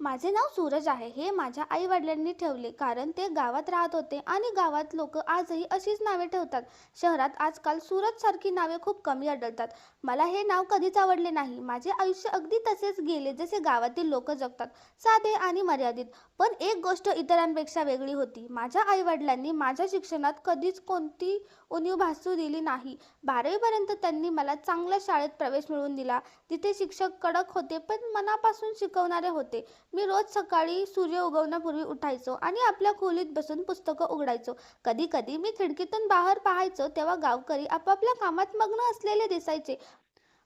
माझे नाव सूरज आहे. हे माझ्या आई-वडिलांनी ठेवले कारण ते गावात राहत होते आणि गावात लोक आजही अशीच नावे ठेवतात. शहरात आजकाल सूरजसारखी नावे खूप कमी आढळतात. मला हे नाव कधीच आवडले नाही. माझे आयुष्य अगदी तसेच गेले जसे गावातील लोक जगतात, साधे आणि मर्यादित. पण एक गोष्ट इतरांपेक्षा वेगळी होती. माझ्या आई-वडिलांनी माझ्या शिक्षणात कधीच कोणती उणीव भासू दिली नाही. 12वी पर्यंत त्यांनी मला चांगल्या शाळेत प्रवेश मिळवून दिला. तिथे शिक्षक कडक होते पण मनापासून शिकवणारे होते. मी रोज सकाळी सूर्य उगवण्यापूर्वी उठायचो आणि आपल्या खोलीत बसून पुस्तकं उघडायचो. कधी कधी मी खिडकीतून बाहेर पाहायचो तेव्हा गावकरी आपापल्या कामात मग्न असलेले दिसायचे.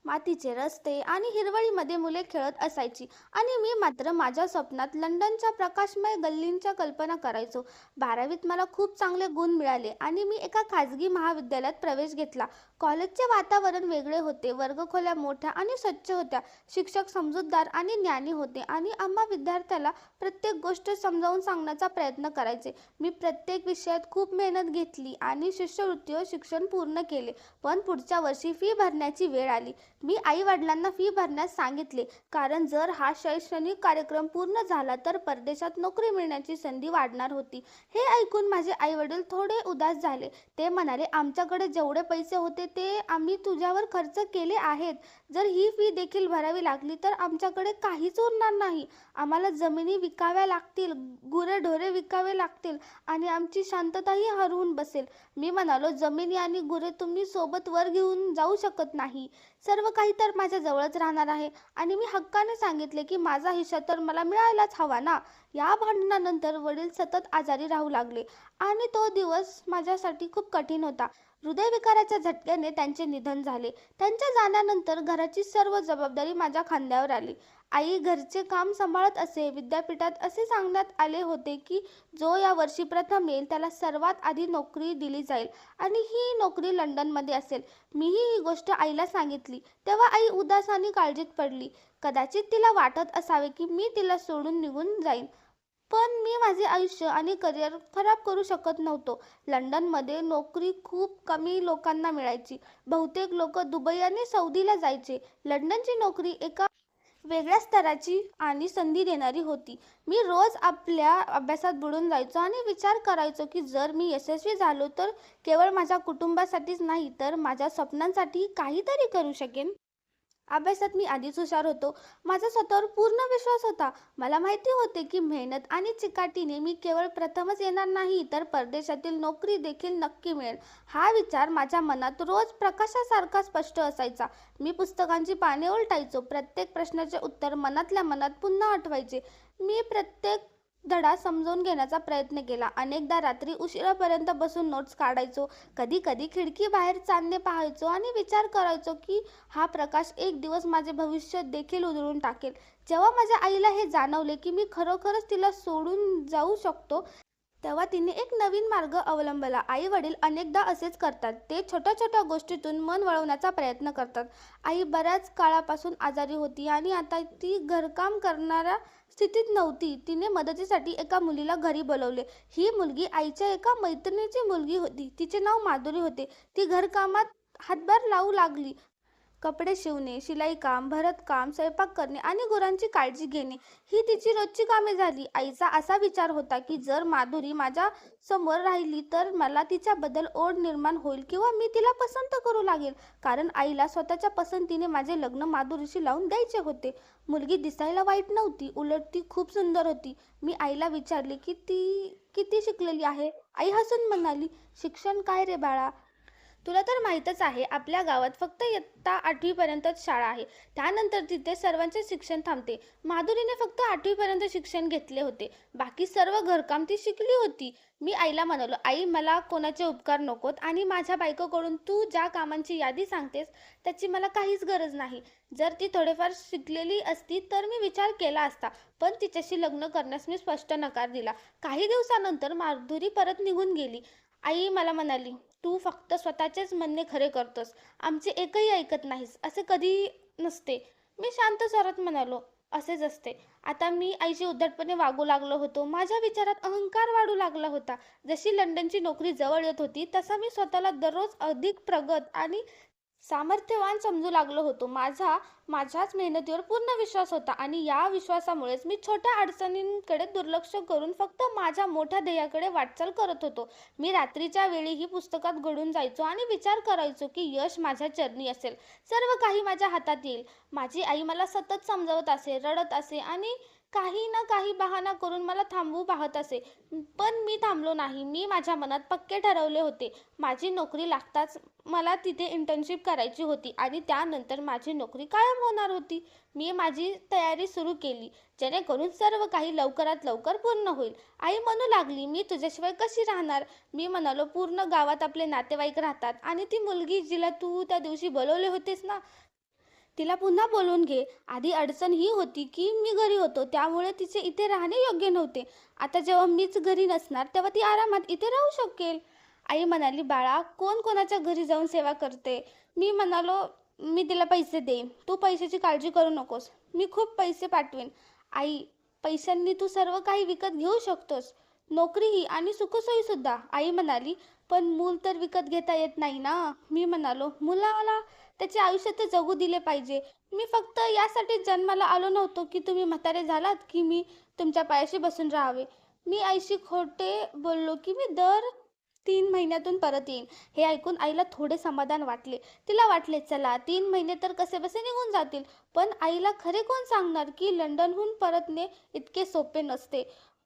मातीचे रस्ते आणि हिरवळीमध्ये मुले खेळत असायची आणि मी मात्र माझ्या स्वप्नात लंडनच्या प्रकाशमय गल्लींच्या कल्पना करायचो. 12वीत मला खूप चांगले गुण मिळाले आणि मी एका खाजगी महाविद्यालयात प्रवेश घेतला. कॉलेजचे वातावरण वेगळे होते. वर्गखोल्या मोठ्या आणि स्वच्छ होत्या. शिक्षक समजूतदार आणि ज्ञानी होते आणि आम्हा विद्यार्थ्याला प्रत्येक गोष्ट समजावून सांगण्याचा प्रयत्न करायचे. मी प्रत्येक विषयात खूप मेहनत घेतली आणि शिष्यवृत्तीवर शिक्षण पूर्ण केले. पण पुढच्या वर्षी फी भरण्याची वेळ आली. मी आई-वडिलांना फी भरण्यास सांगितले कारण जर हा शैक्षणिक कार्यक्रम पूर्ण झाला तर परदेशात नोकरी मिळण्याची संधी वाढणार होती. हे ऐकून माझे आई-वडील थोडे उदास झाले. ते म्हणाले, "आमच्याकडे जेवढे पैसे होते ते आम्ही तुझ्यावर खर्च केले आहेत. जर ही फी देखील भरावी लागली तर आमच्याकडे काहीच उरणार नाही. आम्हाला जमिनी विकाव्या लागतील, गुरेढोरे विकावे लागतील आणि आमची शांतताही हरवून बसेल." मी म्हणालो, "जमिनी आणि गुरे तुम्ही सोबत वर घेऊन जाऊ शकत नाही. सर्व काही तर माझ्या जवळच राहणार आहे." आणि मी हक्काने सांगितले की माझा हिस्सा तर मला मिळायलाच हवा ना. या भांडणानंतर वडील सतत आजारी राहू लागले आणि तो दिवस माझ्यासाठी खूप कठीण होता. हृदयविकाराच्या झटक्याने त्यांचे निधन झाले. त्यांच्या जाण्यानंतर घराची सर्व जबाबदारी माझ्या खांद्यावर आली. आई घरचे काम सांभाळत असे. विद्यापीठात असे सांगण्यात आले होते की जो या वर्षी प्रथम येईल त्याला सर्वात आधी नोकरी दिली जाईल आणि ही नोकरी लंडनमध्ये असेल. मीही ही गोष्ट आईला सांगितली. तेव्हा आई उदास आणि काळजीत पडली. कदाचित तिला वाटत असावे की मी तिला सोडून निघून जाईन. पण मी माझे आयुष्य आणि करिअर खराब करू शकत नव्हतो. लंडनमध्ये नोकरी खूप कमी लोकांना मिळायची. बहुतेक लोक दुबई आणि सौदीला जायचे. लंडनची नोकरी एका वेगळ्या स्तराची आणि संधी देणारी होती. मी रोज आपल्या अभ्यासात बुडून जायचो आणि विचार करायचो की जर मी यशस्वी झालो तर केवळ माझ्या कुटुंबासाठीच नाही तर माझ्या स्वप्नांसाठी काहीतरी करू शकेन. अभ्यासात मी आधीच हुशार होतो. माझा स्वतःवर पूर्ण विश्वास होता. मला माहिती होते की मेहनत आणि चिकाटीने मी केवळ प्रथमच येणार नाही तर परदेशातील नोकरी देखील नक्की मिळेल. हा विचार माझ्या मनात रोज प्रकाशासारखा स्पष्ट असायचा. मी पुस्तकांची पाने उलटायचो. प्रत्येक प्रश्नाचे उत्तर मनातल्या मनात पुन्हा आठवायचे. मी प्रत्येक धडा समजून घेण्याचा प्रयत्न केला. अनेकदा रात्री उशिरापर्यंत बसून नोट्स काढायचो. कधी कधी खिडकीबाहेर चांदणे पाहायचो आणि विचार करायचो की हा प्रकाश एक दिवस माझे भविष्य देखील उजळून टाकेल. जेव्हा माझ्या आईला हे जाणवले की मी खरोखरच तिला सोडून जाऊ शकतो तेव्हा तिने एक नवीन मार्ग अवलंबला. आई वडील अनेकदा असेच करतात. ते छोट्या छोट्या गोष्टीतून मन वळवण्याचा प्रयत्न करतात. आई बऱ्याच काळापासून आजारी होती आणि आता ती घरकाम करणाऱ्या स्थितीत नव्हती. तिने मदतीसाठी एका मुलीला घरी बोलवले. ही मुलगी आईच्या एका मैत्रिणीची मुलगी होती. तिचे नाव माधुरी होते. ती घरकामात हातभार लावू लागली. कपडे शिवणे, शिलाईकाम, भरतकाम, स्वयंपाक करणे आणि गुरांची काळजी घेणे ही तिची रोजची कामे झाली. आईचा असा विचार होता की जर माधुरी माझ्या समोर राहिली तर मला तिच्याबद्दल ओढ निर्माण होईल किंवा मी तिला पसंत करू लागेल. कारण आईला स्वतःच्या पसंतीने माझे लग्न माधुरीशी लावून द्यायचे होते. मुलगी दिसायला वाईट नव्हती, उलट ती खूप सुंदर होती. मी आईला विचारले की ती किती शिकलेली आहे. आई हसून म्हणाली, "शिक्षण काय रे बाळा, तुला तर माहीतच आहे आपल्या गावात फक्त इयत्ता 8वी पर्यंतच शाळा आहे. त्यानंतर तिथे सर्वांचे शिक्षण थांबते. माधुरीने फक्त 8वी पर्यंत शिक्षण घेतले होते. बाकी सर्व घरकाम ती शिकली होती." मी आईला म्हणालो, "आई मला कोणाचे उपकार नकोत आणि माझ्या बायकोकडून तू ज्या कामांची यादी सांगतेस त्याची मला काहीच गरज नाही. जर ती थोडेफार शिकलेली असती तर मी विचार केला असता. पण तिच्याशी लग्न करण्यास मी स्पष्ट नकार दिला." काही दिवसानंतर माधुरी परत निघून गेली. आई मला म्हणाली, "तू फक्त स्वतःचेच म्हणणे खरे करतोस. आमचे एकही ऐकत नाहीस. असे कधी नसते." मी शांत स्वरात म्हणालो, "असेच असते." आता मी आईशी उद्धटपणे वागू लागलो होतो. माझ्या विचारात अहंकार वाढू लागला होता. जशी लंडनची नोकरी जवळ येत होती तसा मी स्वतःला दररोज अधिक प्रगत आणि सामर्थ्यवान समजू लागलो होतो. माझ्याच मेहनतीवर पूर्ण विश्वास होता आणि या विश्वासामुळेच मी छोट्या अडचणींकडे दुर्लक्ष करून फक्त माझ्या मोठ्या ध्येयाकडे वाटचाल करत होतो. मी रात्रीच्या वेळीही पुस्तकात गढून जायचो आणि विचार करायचो की यश माझ्या चरणी असेल. सर्व काही माझ्या हातात येईल. माझी आई मला सतत समजावत असे, रडत असे आणि काही ना काही बहाणा करून मला थांबवू पाहत असे. पण मी थांबलो नाही. मी माझ्या मनात पक्के ठरवले होते. माझी नोकरी लागताच मला तिथे इंटर्नशिप करायची होती आणि त्यानंतर माझी नोकरी कायम होणार होती. मी माझी तयारी सुरू केली, जेणेकरून सर्व काही लवकरात लवकर पूर्ण होईल. आई म्हणू लागली, "मी तुझ्याशिवाय कशी राहणार?" मी म्हणालो, "पूर्ण गावात आपले नातेवाईक राहतात आणि ती मुलगी जिला तू त्या दिवशी बोलवले होतेस ना, तिला पुन्हा बोलवून घे." आधी अडचण ही होती की मी घरी होतो, त्यामुळे तिचे इथे राहणे योग्य नव्हते. आता जेव्हा मीच घरी नसणार, तेव्हा ती आरामात इथे राहू शकेल. आई म्हणाली, "बाळा, कोण कोणाच्या घरी जाऊन सेवा करते?" मी म्हणालो, "मी तिला पैसे देईन. तू पैशाची काळजी करू नकोस. मी खूप पैसे पाठवेन." "आई, पैशांनी तू सर्व काही विकत घेऊ शकतोस. नोकरीही आणि सुखसोयीसुद्धा." आई म्हणाली, "पण मूल तर विकत घेता येत नाही ना." मी म्हणालो, "मुलाला त्याचे आयुष्य तर जगू दिले पाहिजे. मी फक्त यासाठी जन्माला आलो नव्हतो की तुम्ही म्हातारे झालात की मी तुमच्या पायाशी बसून राहावे." मी आईशी खोटे बोललो की मी दर 3 महिन्यातून परत येईन. हे ऐकून आईला थोडे समाधान वाटले. तिला वाटले, चला 3 महिने तर कसेबसे निघून जातील. पण आईला खरे कोण सांगणार की लंडनहून परतणे इतके सोपे नसते.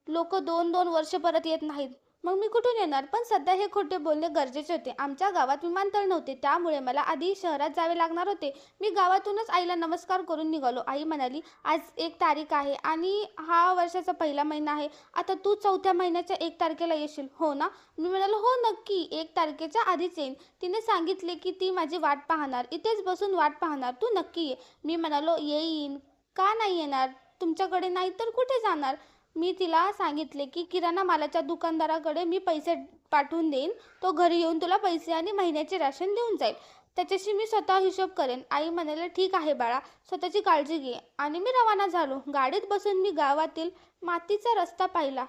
लोकं 2-2 वर्ष परत येत नाहीत. मग मी कुठून येणार? पण सध्या हे खोटे बोलणे गरजेचे होते. आमच्या गावात विमानतळ नव्हते, त्यामुळे मला आधी शहरात जावे लागणार होते. मी गावातूनच आईला नमस्कार करून निघालो. आई म्हणाली, "आज 1 तारीख आहे आणि हा वर्षाचा पहिला महिना आहे. आता तू 4थ्या महिन्याच्या 1 तारखेला येशील, हो ना?" मी म्हणालो, "हो, नक्की. 1 तारखेच्या आधीच येईन." तिने सांगितले की ती माझी वाट पाहणार, इथेच बसून वाट पाहणार. "तू नक्की ये." मी म्हणालो, "येईन." "का नाही येणार? तुमच्याकडे नाही तर कुठे जाणार?" मी तिला सांगितले की किराणा मालाच्या दुकानदाराकडे मी पैसे पाठवून देईन. तो घरी येऊन तुला पैसे आणि महिन्याचे राशन देऊन जाईल. त्याच्याशी मी स्वतः हिशोब करेन. आई म्हणाले, "ठीक आहे बाळा, स्वतःची काळजी घे." आणि मी रवाना झालो. गाडीत बसून मी गावातील मातीचा रस्ता पाहिला.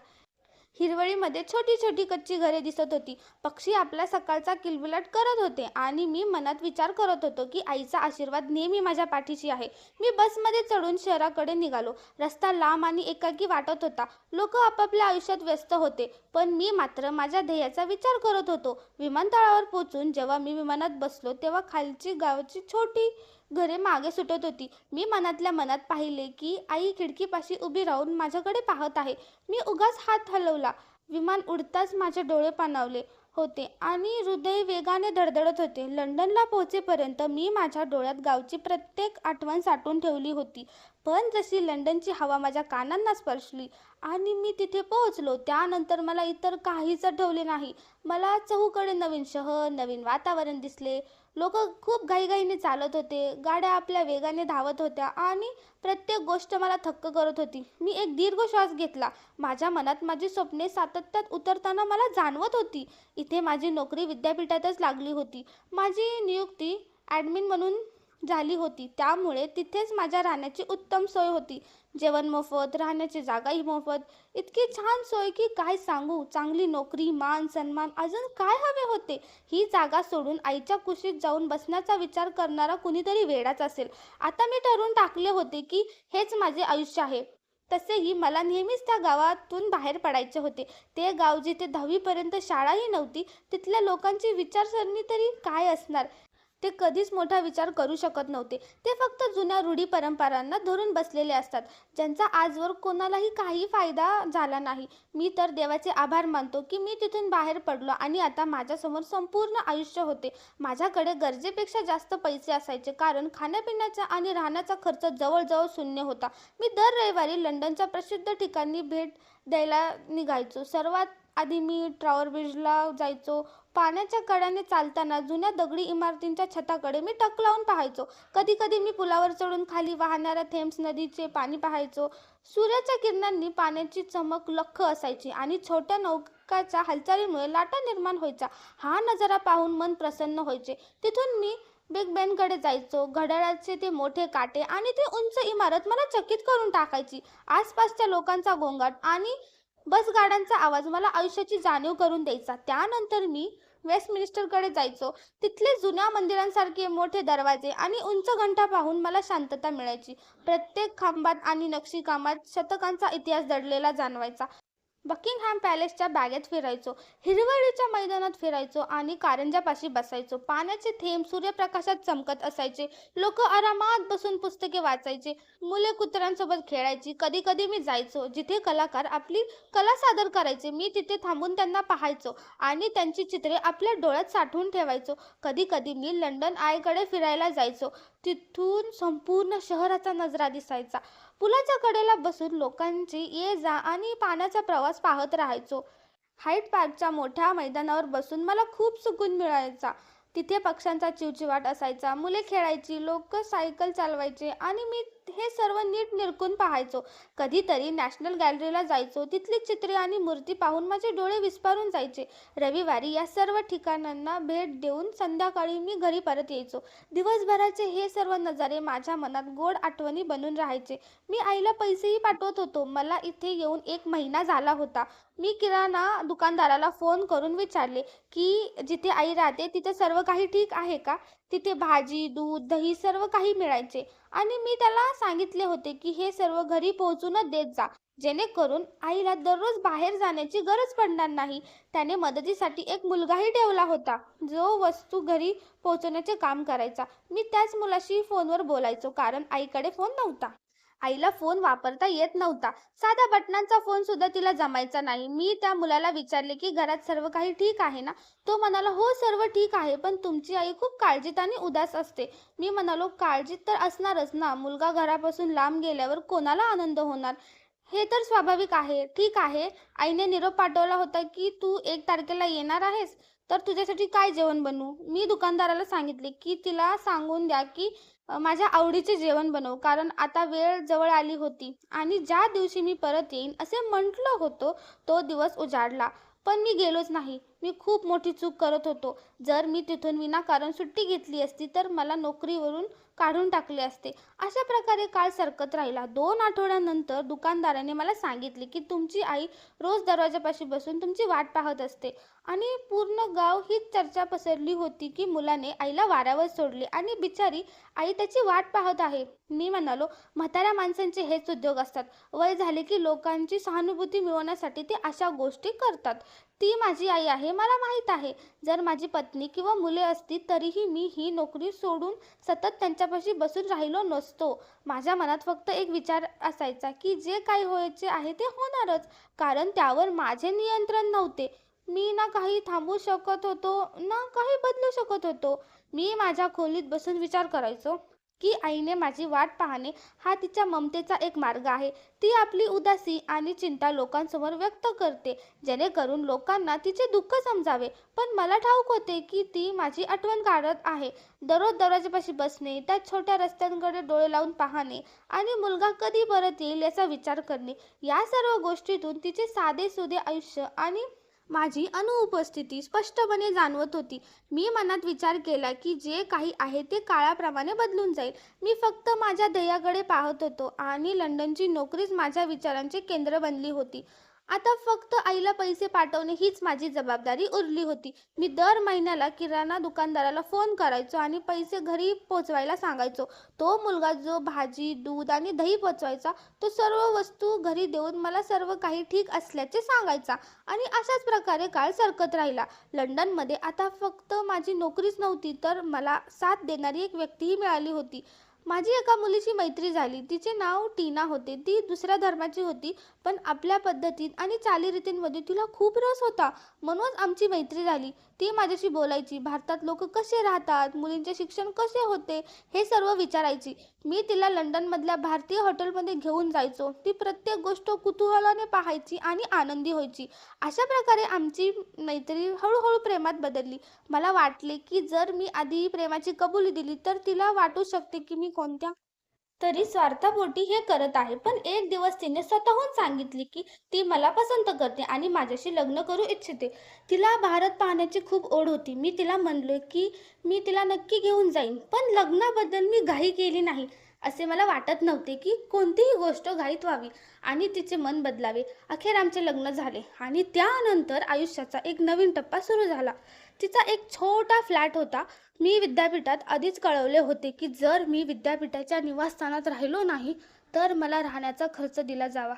हिरवळीमध्ये छोटी छोटी कच्ची घरे दिसत होती. पक्षी आपला सकाळचा किलबिलाट करत होते आणि मी मनात विचार करत होतो की आईचा आशीर्वाद नेहमी माझ्या पाठीशी आहे. मी बसमध्ये चढून शहराकडे निघालो. रस्ता लांब आणि एकाकी वाटत होता. लोक आपापल्या आयुष्यात व्यस्त होते, पण मी मात्र माझ्या ध्येयाचा विचार करत होतो. विमानतळावर पोहोचून जेव्हा मी विमानात बसलो, तेव्हा खालची गावाची छोटी घरे मागे सुटत होती. मी मनातल्या मनात पाहिले की आई खिडकीपाशी उभी राहून माझ्याकडे पाहत आहे. मी उगाच हात हलवला. विमान उडताच माझे डोळे पाणावले होते आणि हृदय वेगाने धडधडत होते. लंडनला पोहोचेपर्यंत मी माझ्या डोळ्यात गावची प्रत्येक आठवण साठवून ठेवली होती. पण जशी लंडनची हवा माझ्या कानांना स्पर्शली आणि मी तिथे पोहोचलो, त्यानंतर मला इतर काहीच आठवले नाही. मला चहूकडे नवीन शहर, नवीन वातावरण दिसले. लोक खूप घाईघाईने चालत होते. गाड्या आपल्या वेगाने धावत होत्या आणि प्रत्येक गोष्ट मला थक्क करत होती. मी एक दीर्घ श्वास घेतला. माझ्या मनात माझी स्वप्ने सातत्यात उतरताना मला जाणवत होती. इथे माझी नोकरी विद्यापीठातच लागली होती. माझी नियुक्ती ॲडमिन म्हणून झाली होती, त्यामुळे तिथेच माझ्या राहण्याची उत्तम सोय होती. जेवण मोफत, राहण्याची जागाही मोफत. इतकी छान सोय की काय सांगू. चांगली नोकरी, मान सन्मान, अजून काय हवे होते? ही जागा सोडून आईच्या कुशीत जाऊन बसण्याचा विचार करणारा कुणीतरी वेडाच असेल. आता मी ठरवून टाकले होते की हेच माझे आयुष्य आहे. तसेही मला नेहमीच त्या गावातून बाहेर पडायचे होते. ते गाव जिथे 10वी शाळाही नव्हती. तिथल्या लोकांची विचारसरणी तरी काय असणार? ते कधीच मोठा विचार करू शकत नव्हते. ते फक्त जुन्या रूढी परंपरांना धरून बसलेले असतात, ज्यांचा आजवर कोणालाही काही फायदा झाला नाही. मी तर देवाचे आभार मानतो की मी तिथून बाहेर पडलो आणि आता माझ्यासमोर संपूर्ण आयुष्य होते. माझ्याकडे गरजेपेक्षा जास्त पैसे असायचे, कारण खाण्यापिण्याचा आणि राहण्याचा खर्च जवळजवळ शून्य होता. मी दर रविवारी लंडनच्या प्रसिद्ध ठिकाणी भेट द्यायला निघायचो. सर्वात आधी मी टॉवर ब्रिजला जायचो. पाण्याच्या कड्याने चालताना जुन्या दगडी इमारतींच्या छताकडे मी टक लावून पाहायचो. कधी कधी मी पुलावर चढून खाली वाहणाऱ्या थेम्स नदीचे पाणी पाहायचो. सूर्याच्या किरणांनी पाण्याची चमक लख्ख असायची आणि छोट्या नौकाच्या हालचालीमुळे लाटा निर्माण व्हायच्या. हा नजारा पाहून मन प्रसन्न व्हायचे. तिथून मी बिग बेनकडे जायचो. घड्याळाचे ते मोठे काटे आणि ती उंच इमारत मला चकित करून टाकायची. आसपासच्या लोकांचा गोंगाट आणि बसगाड्यांचा आवाज मला आयुष्याची जाणीव करून द्यायचा. त्यानंतर मी वेस्टमिनिस्टरकडे जायचो. तिथले जुन्या मंदिरांसारखे मोठे दरवाजे आणि उंच घंटा पाहून मला शांतता मिळायची. प्रत्येक खांबात आणि नक्षीकामात शतकांचा इतिहास दडलेला जाणवायचा. बकिंगहॅम पॅलेसच्या बागेत फिरायचो, हिरवळीच्या मैदानात फिरायचो आणि कारंजापाशी बसायचो. पाण्याचे थेंब सूर्यप्रकाशात चमकत असायचे. लोक आरामात बसून पुस्तके वाचायचे. मुले कुत्र्यांसोबत खेळायची. कधी कधी मी जायचो जिथे कलाकार आपली कला सादर करायचे. मी तिथे थांबून त्यांना पाहायचो आणि त्यांची चित्रे आपल्या डोळ्यात साठवून ठेवायचो. कधी कधी मी लंडन आयकडे फिरायला जायचो. तिथून संपूर्ण शहराचा नजरा दिसायचा. पुलाच्या कडेला बसून लोकांची ये जा आणि पाण्याचा प्रवास पाहत राहायचो. हाईड पार्कच्या मोठ्या मैदानावर बसून मला खूप सुकून मिळायचा. तिथे पक्ष्यांचा चिवचिवाट असायचा. मुले खेळायची, लोक सायकल चालवायचे आणि मी हे सर्व नीट निरखून पाहायचो. कधीतरी नॅशनल गॅलरीला जायचो. तिथली चित्रे आणि मूर्ती पाहून माझे डोळे विस्पारून जायचे. रविवारी या सर्व ठिकाणांना भेट देऊन संध्याकाळी मी घरी परत यायचो. दिवसभराचे हे सर्व नजारे माझ्या मनात गोड आठवणी बनून राहायचे. मी आईला पैसेही पाठवत होतो. मला इथे येऊन 1 महिना झाला होता. मी किराणा दुकानदाराला फोन करून विचारले की जिथे आई राहते तिथे सर्व काही ठीक आहे का. तिथे भाजी, दूध, दही सर्व काही मिळायचे आणि मी त्याला सांगितले होते की हे सर्व घरी पोहोचूनच देत जा, जेणेकरून आईला दररोज बाहेर जाण्याची गरज पडणार नाही. त्याने मदतीसाठी एक मुलगाही ठेवला होता जो वस्तू घरी पोहोचवण्याचे काम करायचा. मी त्याच मुलाशी फोनवर बोलायचो कारण आईकडे फोन नव्हता. आईला फोन वापरता येत नव्हता. साधा बटनांचा फोन सुद्धा तिला जमायचा नाही. मी त्या मुलाला विचारले की घरात सर्व काही ठीक आहे ना. तो म्हणाला, हो सर्व ठीक आहे, पण तुमची आई खूप काळजीत आणि उदास असते. मी म्हणालो, काळजीत तर असणारच ना. मुलगा घरापासून लांब गेल्यावर कोणाला आनंद होणार. हे तर स्वाभाविक आहे. ठीक आहे. आईने निरोप पाठवला होता की तू 1 तारखेला येणार आहेस, तर तुझ्यासाठी काय जेवण बनवू. मी दुकानदाराला सांगितले की तिला सांगून द्या की माझ्या आवडीचे जेवण बनव, कारण आता वेळ जवळ आली होती आणि ज्या दिवशी मी परत येईन असे म्हटलं होतं तो दिवस उजाडला. पण मी गेलोच नाही. मी खूप मोठी चूक करत होतो. जर मी तिथून विनाकारण सुट्टी घेतली असती तर मला नोकरीवरून काढून टाकले असते. अशा प्रकारे काळ सरकत राहिला. 2 आठवड्यानंतर दुकानदाराने मला सांगितले की तुमची आई रोज दरवाजापाशी बसून तुमची वाट पाहत असते आणि पूर्ण गाव हीच चर्चा पसरली होती की मुलाने आईला वाऱ्यावर सोडले आणि बिचारी आई त्याची वाट पाहत आहे. मी म्हणालो, म्हाताऱ्या माणसांचे हेच उद्योग असतात. वय झाले की लोकांची सहानुभूती मिळवण्यासाठी ते अशा गोष्टी करतात. ती माझी आई आहे, मला माहीत आहे. जर माझी पत्नी किंवा मुले असती तरीही मी ही नोकरी सोडून सतत त्यांच्यापाशी बसून राहिलो नसतो. माझ्या मनात फक्त एक विचार असायचा की जे काही व्हायचे आहे ते होणारच, कारण त्यावर माझे नियंत्रण नव्हते. मी ना काही थांबवू शकत होतो ना काही बदलू शकत होतो. मी माझ्या खोलीत बसून विचार करायचो की आईने माझी वाट पाहणे हा तिच्या ममतेचा एक मार्ग आहे. ती आपली उदासी आणि चिंता लोकांसमोर व्यक्त करते, जेणेकरून लोकांना तिचे दुःख समजावे. पण मला ठाऊक होते की ती माझी आठवण काढत आहे. दररोज दरवाजापाशी बसणे, त्या छोट्या रस्त्यांकडे डोळे लावून पाहणे आणि मुलगा कधी परत येईल याचा विचार करणे, या सर्व गोष्टीतून तिचे साधेसुधे आयुष्य आणि माझी अनुपस्थिती स्पष्टपणे जाणवत होती. मी मनात विचार केला की जे काही आहे ते काळाप्रमाणे बदलून जाईल. मी फक्त माझ्या ध्येयाकडे पाहत होतो आणि लंडनची नोकरीच माझ्या विचारांचे केंद्र बनली होती. आता फक्त आईला पैसे पाठवणे हीच माझी जबाबदारी उरली होती. मी दर महिन्याला किराणा दुकानदाराला फोन करायचो आणि पैसे घरी पोचवायला सांगायचो. तो मुलगा जो भाजी, दूध आणि दही पोचवायचा, तो सर्व वस्तू घरी देऊन मला सर्व काही ठीक असल्याचे सांगायचा आणि अशाच प्रकारे काळ सरकत राहिला. लंडनमध्ये आता फक्त माझी नोकरीच नव्हती, तर मला साथ देणारी एक व्यक्तीही मिळाली होती. माझी एका मुलीशी मैत्री झाली. तिचे नाव टीना होते. ती दुसऱ्या धर्माची होती, पण आपल्या पद्धतीत आणि चालीरीतींमध्ये तिला खूप रस होता. म्हणून आमची मैत्री झाली. ती माझ्याशी बोलायची. भारतात लोक कसे राहतात, मुलींचे शिक्षण कसे होते, हे सर्व विचारायची. मी तिला लंडनमधल्या भारतीय हॉटेलमध्ये घेऊन जायचो. ती प्रत्येक गोष्ट कुतूहलाने पाहायची आणि आनंदी व्हायची. अशा प्रकारे आमची मैत्री हळूहळू प्रेमात बदलली. मला वाटले की जर मी आधी प्रेमाची कबुली दिली तर तिला वाटू शकते की मी कोणत्या तरी स्वार्थापोटी हे करत आहे. पण एक दिवस तिने स्वतःहून सांगितले की ती मला पसंत करते आणि माझ्याशी लग्न करू इच्छिते. तिला भारत पाहण्याची खूप ओढ होती. मी तिला म्हणले की मी तिला नक्की घेऊन जाईन, पण लग्नाबद्दल मी घाई केली नाही. असे मला वाटत नव्हते की कोणतीही गोष्ट घाईत व्हावी आणि तिचे मन बदलावे. अखेर आमचे लग्न झाले आणि त्यानंतर आयुष्याचा एक नवीन टप्पा सुरू झाला. तिचा एक छोटा फ्लॅट होता. मी विद्यापीठात आधीच कळवले होते, की जर मी विद्यापीठाच्या निवासस्थानात राहिलो नाही, तर मला राहण्याचा खर्च दिला जावा.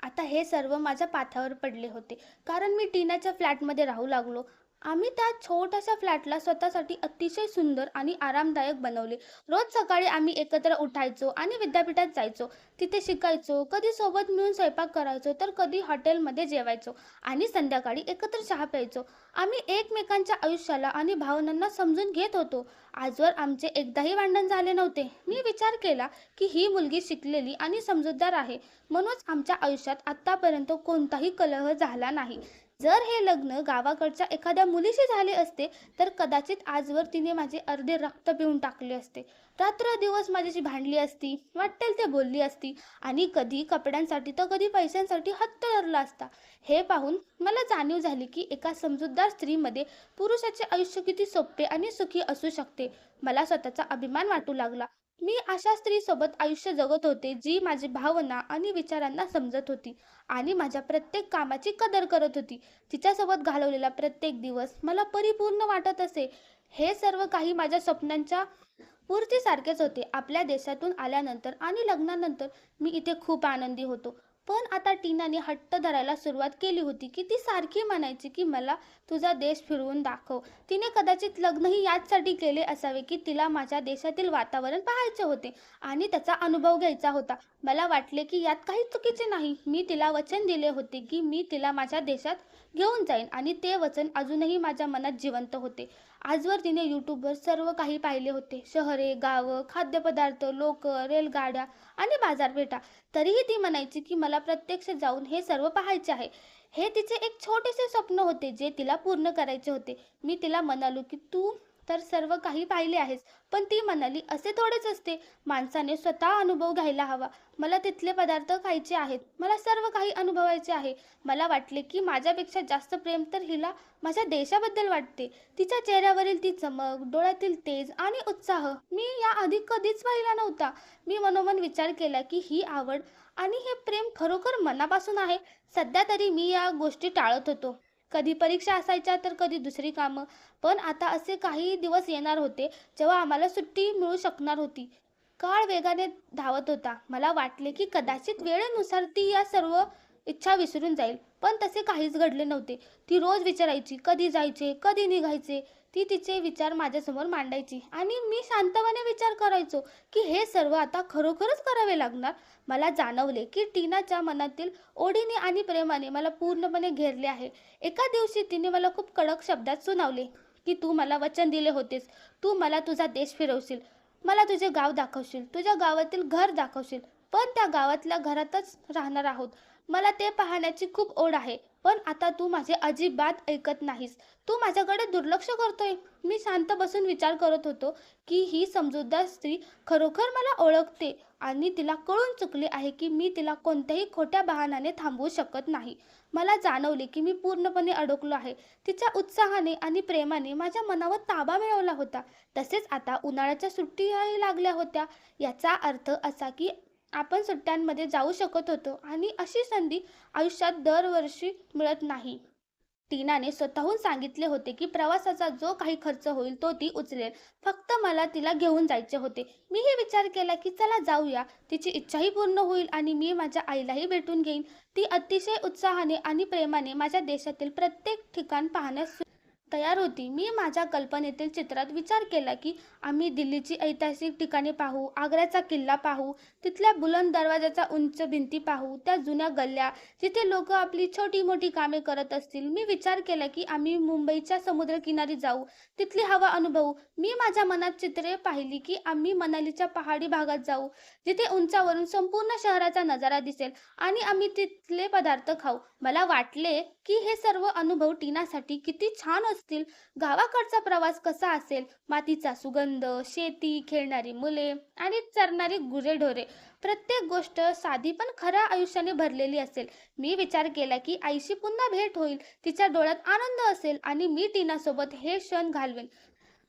आता हे सर्व माझ्या पाठावर पडले होते, कारण मी टीनाच्या फ्लॅटमध्ये राहू लागलो. आम्ही त्या छोट्याशा फ्लॅटला स्वतःसाठी अतिशय सुंदर आणि आरामदायक बनवले. रोज सकाळी आम्ही एकत्र उठायचो आणि विद्यापीठात जायचो. तिथे शिकायचो, कधी सोबत मिळून स्वयंपाक करायचो, तर कधी हॉटेलमध्ये जेवायचो आणि संध्याकाळी एकत्र चहा प्यायचो. आम्ही एकमेकांच्या आयुष्याला आणि भावनांना समजून घेत होतो. आजवर आमचे एकदाही भांडण झाले नव्हते. मी विचार केला, की ही मुलगी शिकलेली आणि समजूतदार आहे, म्हणूनच आमच्या आयुष्यात आत्तापर्यंत कोणताही कलह झाला नाही. जर हे लग्न गावाकडच्या एखाद्या मुलीशी झाले असते, तर कदाचित आजवर तिने माझे अर्धे रक्त पिऊन टाकले असते. रात्रदिवस माझ्याशी भांडली असती, वाटेल ते बोलली असती आणि कधी कपड्यांसाठी तर कधी पैशांसाठी हट्ट धरला असता. हे पाहून मला जाणीव झाली, की एका समजूतदार स्त्रीमध्ये पुरुषाचे आयुष्य किती सोपे आणि सुखी असू शकते. मला स्वतःचा अभिमान वाटू लागला. मी अशा स्त्रीसोबत आयुष्य जगत होते, जी माझी भावना आणि विचारांना समजत होती आणि माझ्या प्रत्येक कामाची कदर करत होती. तिच्यासोबत घालवलेला प्रत्येक दिवस मला परिपूर्ण वाटत असे. हे सर्व काही माझ्या स्वप्नांच्या पूर्तीसारखेच होते. आपल्या देशातून आल्यानंतर आणि लग्नानंतर मी इथे खूप आनंदी होतो. पण आता टीनाने हट्ट धरायला सुरुवात केली होती, की ती सारखी म्हणायची, की मला तुझा देश फिरवून दाखव. तिने कदाचित लग्नही याचसाठी केले असावे, की तिला माझ्या देशातील वातावरण पाहायचे होते आणि त्याचा अनुभव घ्यायचा होता. मला वाटले, की यात काही चुकीचे नाही. मी तिला वचन दिले होते, की मी तिला माझ्या देशात घेऊन जाईन आणि ते वचन अजूनही माझ्या मनात जिवंत होते. आजवर तिने यूट्यूबवर सर्व काही पाहिले होते. शहरे, गावं, खाद्यपदार्थ, लोकं, रेलगाड्या आणि बाजारपेठा. तरीही ती म्हणायची, की मला प्रत्यक्ष जाऊन हे सर्व पाहायचे आहे. हे तिचे एक छोटेसे स्वप्न होते, जे तिला पूर्ण करायचे होते. मी तिला म्हणालो, की तू तर सर्व काही पाहिले आहेस. पण ती म्हणाली, असे थोडेच असते. माणसाने स्वतः अनुभव घ्यायला हवा. मला तिथले पदार्थ खायचे आहेत. मला सर्व काही अनुभवायचे आहे. मला वाटले, की माझ्यापेक्षा जास्त प्रेम तर हिला माझ्या देशाबद्दल वाटते. तिच्या चेहऱ्यावरील ती चमक, डोळ्यातील तेज आणि उत्साह मी याआधी कधीच पाहिला नव्हता. मी मनोमन विचार केला, की ही आवड आणि हे प्रेम खरोखर मनापासून आहे. सध्या तरी मी या गोष्टी टाळत होतो. कधी परीक्षा असायच्या तर कधी दुसरी कामं. पण आता असे काही दिवस येणार होते, जेव्हा आम्हाला सुट्टी मिळू शकणार होती. काळ वेगाने धावत होता. मला वाटले, की कदाचित वेळेनुसार ती या सर्व इच्छा विसरून जाईल. पण तसे काहीच घडले नव्हते. ती रोज विचारायची, कधी जायचे, कधी निघायचे. ती तिचे विचार माझ्यासमोर मांडायची आणि मी शांतपणे विचार करायचो, की हे सर्व आता खरोखरच करावे लागणार. मला जाणवले, की टीनाच्या मनातील ओढीने आणि प्रेमाने मला पूर्णपणे घेरले आहे. एका दिवशी तिने मला खूप कडक शब्दात सुनावले, की तू मला वचन दिले होतेस. तू मला तुझा देश फिरवशील. मला तुझे गाव दाखवशील. तुझ्या गावातील घर दाखवशील. पण त्या गावातल्या घरातच राहणार आहोत. मला ते पाहण्याची खूप ओढ आहे. पण आता तू माझे अजिबात ऐकत नाहीस. तू माझ्याकडे दुर्लक्ष करतोय. मी शांत बसून विचार करत होतो, की ही समजूतदार स्त्री खरोखर मला ओळखते आणि तिला कळून चुकले आहे, की मी तिला कोणत्याही खोट्या बहाण्याने थांबवू शकत नाही. मला जाणवले, की मी पूर्णपणे अडकलो आहे. तिच्या उत्साहाने आणि प्रेमाने माझ्या मनावर ताबा मिळवला होता. तसेच आता उन्हाळ्याच्या सुट्ट्याही लागल्या होत्या. याचा अर्थ असा, की आपण सुट्ट्यांमध्ये जाऊ शकत होतो आणि अशी संधी आयुष्यात दरवर्षी मिळत नाही. टीनाने स्वतःहून सांगितले होते, की प्रवासाचा जो काही खर्च होईल तो ती उचलेल. फक्त मला तिला घेऊन जायचे होते. मीही विचार केला, की चला जाऊया. तिची इच्छाही पूर्ण होईल आणि मी माझ्या आईलाही भेटून घेईन. ती अतिशय उत्साहाने आणि प्रेमाने माझ्या देशातील प्रत्येक ठिकाण पाहण्यास तयार होती. मी माझ्या कल्पनेतील चित्रात विचार केला, की आम्ही दिल्लीची ऐतिहासिक ठिकाणे पाहू, आग्र्याचा किल्ला पाहू, तिथल्या बुलंद दरवाजाच्या उंच भिंती पाहू, त्या जुन्या गल्ल्या जिथे लोक आपली छोटी मोठी कामे करत असतील. मी विचार केला, की आम्ही मुंबईच्या समुद्रकिनारी जाऊ, तिथली हवा अनुभवू. मी माझ्या मनात चित्रे पाहिली, की आम्ही मनालीच्या पहाडी भागात जाऊ, जिथे उंचावरून संपूर्ण शहराचा नजारा दिसेल आणि आम्ही तिथले पदार्थ खाऊ. मला वाटले, की हे सर्व अनुभव टीनासाठी किती छान असतील. गावाकडचा प्रवास कसा असेल, मातीचा सुगंध, शेती, खेळणारी मुले आणि चरणारी गुरेढोरे. प्रत्येक गोष्ट साधी पण खऱ्या आयुष्याने भरलेली असेल. मी विचार केला, की आईशी पुन्हा भेट होईल. तिच्या डोळ्यात आनंद असेल आणि मी टीनासोबत हे क्षण घालवेन.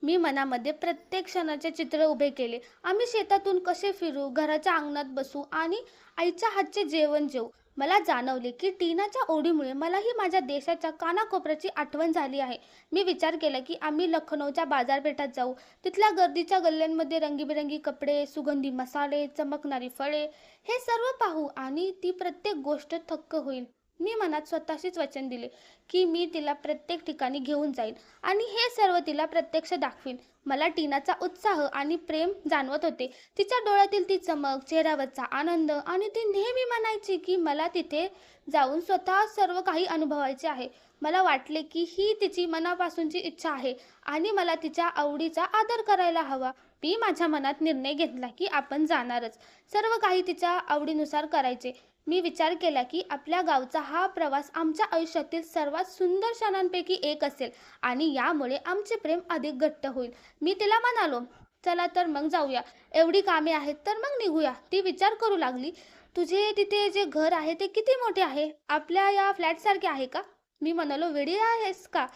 मी मनामध्ये प्रत्येक क्षणाचे चित्र उभे केले. आम्ही शेतातून कसे फिरू, घराच्या अंगणात बसू आणि आईच्या हातचे जेवण जेवू. मला जाणवले की टीनाच्या ओढीमुळे मलाही माझ्या देशाच्या कानाकोपऱ्याची आठवण झाली आहे. मी विचार केला की आम्ही लखनौच्या बाजारपेठात जाऊ. तिथल्या गर्दीच्या गल्ल्यांमध्ये रंगीबेरंगी कपडे, सुगंधी मसाले, चमकणारी फळे हे सर्व पाहू आणि ती प्रत्येक गोष्ट थक्क होईल. मी मनात स्वतःशीच वचन दिले की मी तिला प्रत्येक ठिकाणी घेऊन जाईन आणि हे सर्व तिला प्रत्यक्ष दाखवीन. मला टीनाचा उत्साह आणि प्रेम जाणवत होते. तिच्या डोळ्यातील ती चमक, चेहऱ्यावरचा आनंद आणि ती नेहमी म्हणायची की मला तिथे जाऊन स्वतः सर्व काही अनुभवायचे आहे. मला वाटले की ही तिची मनापासूनची इच्छा आहे आणि मला तिच्या आवडीचा आदर करायला हवा. मी माझ्या मनात निर्णय घेतला की आपण जाणारच. सर्व काही तिच्या आवडीनुसार करायचे. मी विचार केला की आपल्या गावचा हा प्रवास आमच्या आयुष्यातील सर्वात सुंदर क्षणांपैकी एक असेल आणि यामुळे आमचे प्रेम अधिक घट्ट होईल. मी तिला म्हणालो, चला तर मग जाऊया. एवढी कामे आहेत तर मग निघूया. ती विचार करू लागली, तुझे तिथे जे घर आहे ते किती मोठे आहे? आपल्या या फ्लॅटसारखे आहे का? मी म्हणालो, वेडी आहेस का?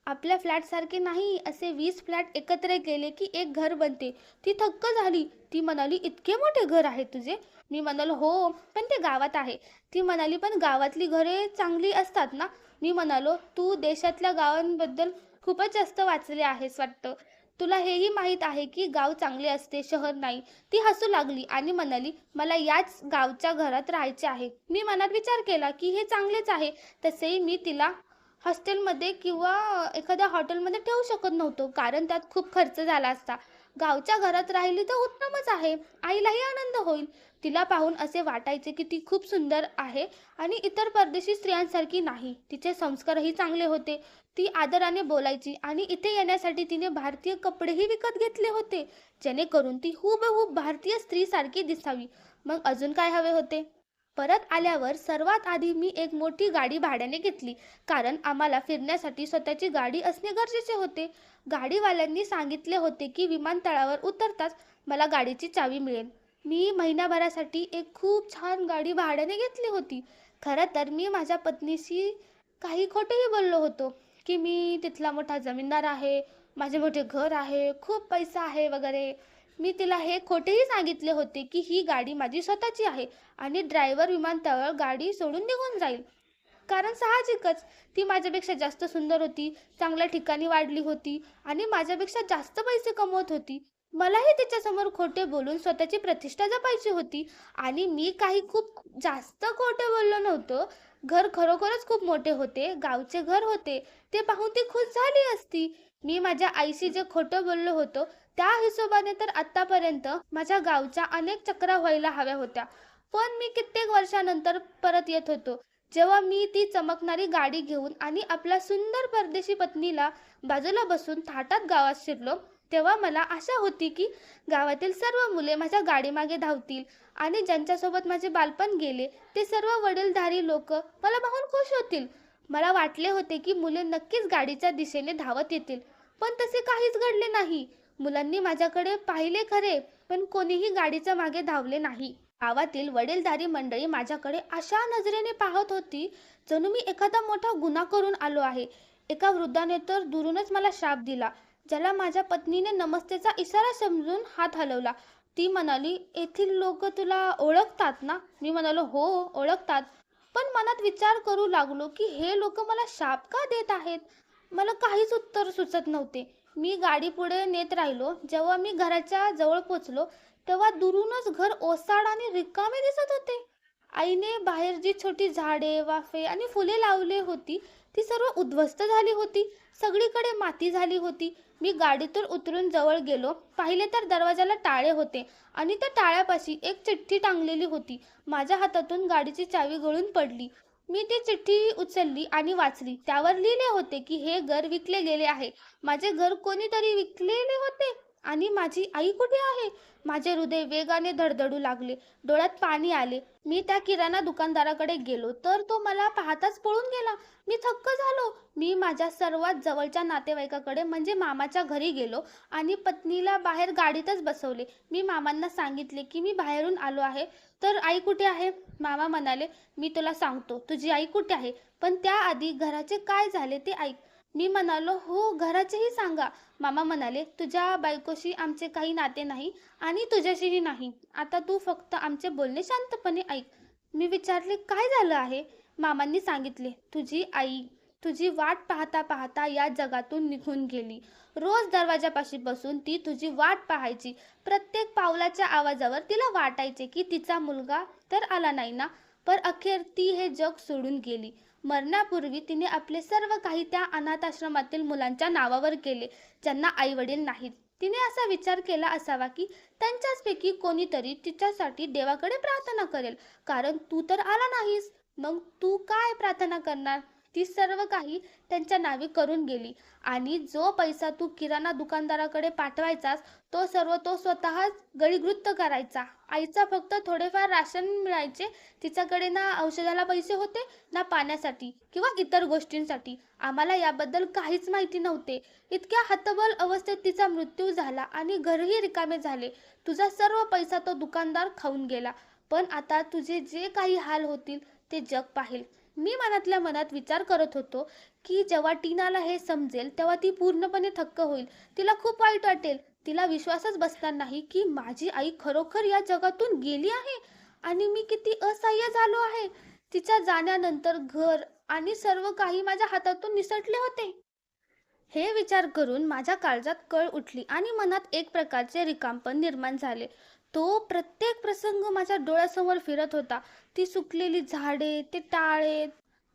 आपल्या फ्लॅटसारखे नाही. असे 20 फ्लॅट एकत्र केले की एक घर बनते. ती थक्क झाली. ती म्हणाली, इतके मोठे घर आहे तुझे? मी म्हणालो, हो, पण ते गावात आहे. ती म्हणाली, पण गावातली घरे चांगली असतात ना? मी म्हणालो, तू देशातल्या गावांबद्दल खूपच जास्त वाचले आहेस वाटतं. तुला हेही माहीत आहे की गाव चांगले असते, शहर नाही. ती हसू लागली आणि म्हणाली, मला याच गावच्या घरात राहायचे आहे. मी मनात विचार केला की हे चांगलेच आहे. तसेही मी तिला हॉस्टेलमध्ये किंवा एखाद्या हॉटेलमध्ये ठेवू शकत नव्हतो, कारण त्यात खूप खर्च झाला असता. गावच्या घरात राहिली तर उत्तमच आहे. आईलाही आनंद होईल. तिला पाहून असे वाटायचे की ती खूप सुंदर आहे आणि इतर परदेशी स्त्रियांसारखी नाही. तिचे संस्कारही चांगले होते. ती आदराने बोलायची आणि इथे येण्यासाठी तिने भारतीय कपडेही विकत घेतले होते, जेणेकरून ती हुबेहूब भारतीय स्त्रीसारखी दिसावी. मग अजून काय हवे होते? परत आल्यावर सर्वात आधी मी एक मोठी गाडी भाड्याने घेतली, कारण आम्हाला फिरण्यासाठी स्वतःची गाडी असणे गरजेचे होते. गाडीवाल्यांनी सांगितले होते की विमानतळावर उतरताच मला गाडीची चावी मिळेल. मी महिनाभरासाठी एक खूप छान गाडी भाड्याने घेतली होती. खरं तर मी माझ्या पत्नीशी काही खोटेही बोललो होतो की मी तिथला मोठा जमीनदार आहे, माझे मोठे घर आहे, खूप पैसा आहे वगैरे. मी तिला हे खोटेही सांगितले होते की ही गाडी माझी स्वतःची आहे आणि ड्रायव्हर विमानतळावर गाडी सोडून निघून जाईल. कारण साहजिकच ती माझ्यापेक्षा जास्त सुंदर होती, चांगल्या ठिकाणी वाढली होती आणि माझ्यापेक्षा जास्त पैसे कमवत होती. मलाही तिच्यासमोर खोटे बोलून स्वतःची प्रतिष्ठा जपायची होती आणि मी काही खूप जास्त खोटे बोललो नव्हतो. घर खरोखरच खूप मोठे होते, गावचे घर होते. ते पाहून ती खुश झाली असती. मी माझ्या आईशी जे खोटं बोललो होतो त्या हिशोबाने तर आत्तापर्यंत माझ्या गावच्या अनेक चक्रा व्हायला हव्या होत्या. पण मी कित्येक वर्षानंतर परत येत होतो. जेव्हा मी ती चमकणारी गाडी घेऊन आणि आपल्या सुंदर परदेशी पत्नीला बाजूला बसून थाटात गावात शिरलो, तेव्हा मला आशा होती की गावातील सर्व मुले माझ्या गाडीमागे धावतील आणि ज्यांच्यासोबत माझे बालपण गेले ते सर्व वडीलधारी लोक मला पाहून खुश होतील. मला वाटले होते की मुले नक्कीच गाडीच्या दिशेने धावत येतील, पण तसे काहीच घडले नाही. मुलांनी माझ्याकडे पाहिले खरे, पण कोणीही गाडीच्या मागे धावले नाही. गावातील वडीलधारी मंडळी माझ्याकडे अशा नजरेने पाहत होती जणू मी एखादा मोठा गुन्हा करून आलो आहे. एका वृद्धाने तर दुरूनच मला शाप दिला, ज्याला माझ्या पत्नीने नमस्तेचा इशारा समजून हात हलवला. ती म्हणाली, येथील लोक तुला ओळखतात ना? मी म्हणालो, हो, ओळखतात. पण मनात विचार करू लागलो की हे लोक मला शाप का देत आहेत? मला काहीच उत्तर सुचत नव्हते. मी गाडी पुढे नेत राहिलो. जेव्हा मी घराच्या जवळ पोचलो तेव्हा दुरूनच घर ओसाड आणि रिकामे दिसत होते. आईने बाहेर जी छोटी झाडे, वाफे आणि फुले लावली होती ती सर्व उद्ध्वस्त झाली होती. सगळीकडे माती झाली होती. मी गाडीतून उतरून जवळ गेलो. पाहिले तर दरवाजाला टाळे होते आणि त्या टाळ्यापाशी एक चिठ्ठी टांगलेली होती. माझ्या हातातून गाडीची चावी गळून पडली. मी ती चिठ्ठी उचलली आणि वाचली. त्यावर लिहिले होते की हे घर विकले गेले आहे. माझे घर कोणीतरी विकलेले होते आणि माझी आई कुठे आहे? माझे हृदय वेगाने धडधडू लागले. डोळ्यात पाणी आले. मी त्या किराणा दुकानदाराकडे गेलो तर तो मला पाहताच पळून गेला. मी थक्क झालो. मी माझ्या सर्वात जवळच्या नातेवाईकाकडे म्हणजे मामाच्या घरी गेलो आणि पत्नीला बाहेर गाडीतच बसवले. मी मामांना सांगितले की मी बाहेरून आलो आहे, तर आई कुठे आहे? मामा म्हणाले, मी तुला सांगतो तुझी आई कुठे आहे, पण त्याआधी घराचे काय झाले ते ऐक. मी म्हणालो, हो, घराचेही सांगा. मामा म्हणाले, तुझ्या बायकोशी आमचे काही नाते नाही आणि तुझ्याशीही नाही. आता तू फक्त आमचे बोलणे शांतपणे ऐक. मी विचारले, "काय झालं आहे?" मामांनी सांगितले, "तुझी आई तुझी वाट पाहता पाहता या जगातून निघून गेली. रोज दरवाजापाशी बसून ती तुझी वाट पाहायची. प्रत्येक पावलाच्या आवाजावर तिला वाटायचे की तिचा मुलगा तर आला नाही ना." पण अखेर ती हे जग सोडून गेली. मरण्यापूर्वी तिने आपले सर्व काही त्या अनाथाश्रमातील मुलांच्या नावावर केले, ज्यांना आई-वडील नाहीत. तिने असा विचार केला असावा की त्यांच्याचपैकी कोणीतरी तिच्यासाठी देवाकडे प्रार्थना करेल. कारण तू तर आला नाहीस, मग तू काय प्रार्थना करणार? ती सर्व काही त्यांच्या नावे करून गेली आणि जो पैसा तू किराणा दुकानदाराकडे पाठवायचास, तो सर्व तो स्वतःच गळीगृत्त करायचा. आईचा फक्त थोडेफार राशन मिळायचे. तिच्याकडे ना औषधाला पैसे होते, ना पाण्यासाठी किंवा इतर गोष्टींसाठी. आम्हाला याबद्दल काहीच माहिती नव्हते. इतक्या हतबल अवस्थेत तिचा मृत्यू झाला आणि घरही रिकामे झाले. तुझा सर्व पैसा तो दुकानदार खाऊन गेला. पण आता तुझे जे काही हाल होतील ते जग पाहिल. मी मनातल्या मनात विचार करत होतो की जेव्हा टीनाला हे समजेल तेव्हा ती पूर्णपणे थक्क होईल. तिला खूप वाईट वाटेल. तिला विश्वासच बसणार नाही की माझी आई खरोखर या जगातून गेली आहे आणि मी किती असहाय्य झालो आहे. तिच्या जाण्यानंतर घर आणि सर्व काही माझ्या हातातून निसटले होते. हे विचार करून माझ्या काळजात कळ उठली आणि मनात एक प्रकारचे रिकामपण निर्माण झाले. तो प्रत्येक प्रसंग माझ्या डोळ्यासमोर फिरत होता. ती सुकलेली झाडे, ते टाळे,